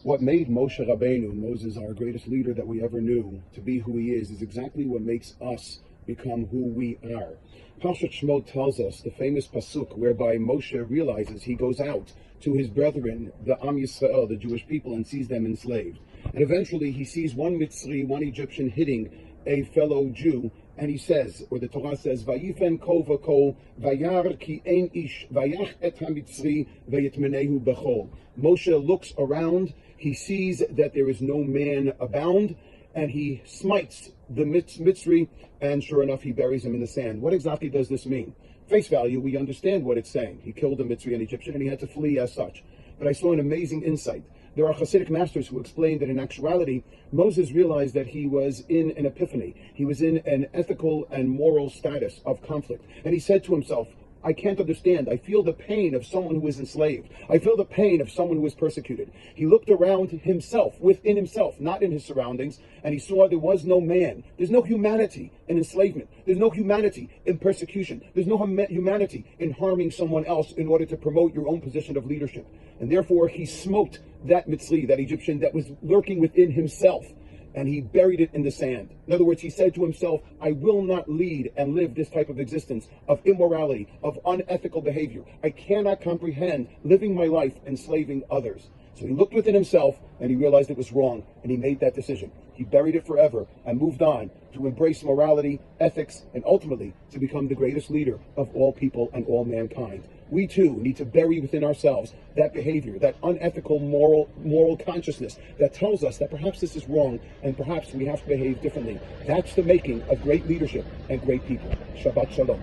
What made Moshe Rabbeinu, Moses, our greatest leader that we ever knew, to be who he is exactly what makes us become who we are. Parshat Shemot tells us the famous pasuk whereby Moshe realizes he goes out to his brethren, the Am Yisrael, the Jewish people, and sees them enslaved. And eventually he sees one Mitzri, one Egyptian, hitting a fellow Jew, and he says, or the Torah says, Vayifen kol v'kol, vayar ki ein ish, vayach et ha-Mitzri, vayitmenehu bechol. Moshe looks around, he sees that there is no man abound, and he smites the Mitzri, and sure enough, he buries him in the sand. What exactly does this mean? Face value, we understand what it's saying. He killed a Mitzri, an Egyptian, and he had to flee as such. But I saw an amazing insight. There are Hasidic masters who explain that in actuality, Moses realized that he was in an epiphany. He was in an ethical and moral status of conflict. And he said to himself, I can't understand. I feel the pain of someone who is enslaved. I feel the pain of someone who is persecuted. He looked around himself, within himself, not in his surroundings, and he saw there was no man. There's no humanity in enslavement. There's no humanity in persecution. There's no humanity in harming someone else in order to promote your own position of leadership. And therefore, he smote that Mitzri, that Egyptian that was lurking within himself, and he buried it in the sand. In other words, he said to himself, I will not lead and live this type of existence of immorality, of unethical behavior. I cannot comprehend living my life enslaving others. So he looked within himself and he realized it was wrong, and he made that decision. He buried it forever and moved on to embrace morality, ethics, and ultimately to become the greatest leader of all people and all mankind. We too need to bury within ourselves that behavior, that unethical moral consciousness that tells us that perhaps this is wrong and perhaps we have to behave differently. That's the making of great leadership and great people. Shabbat Shalom.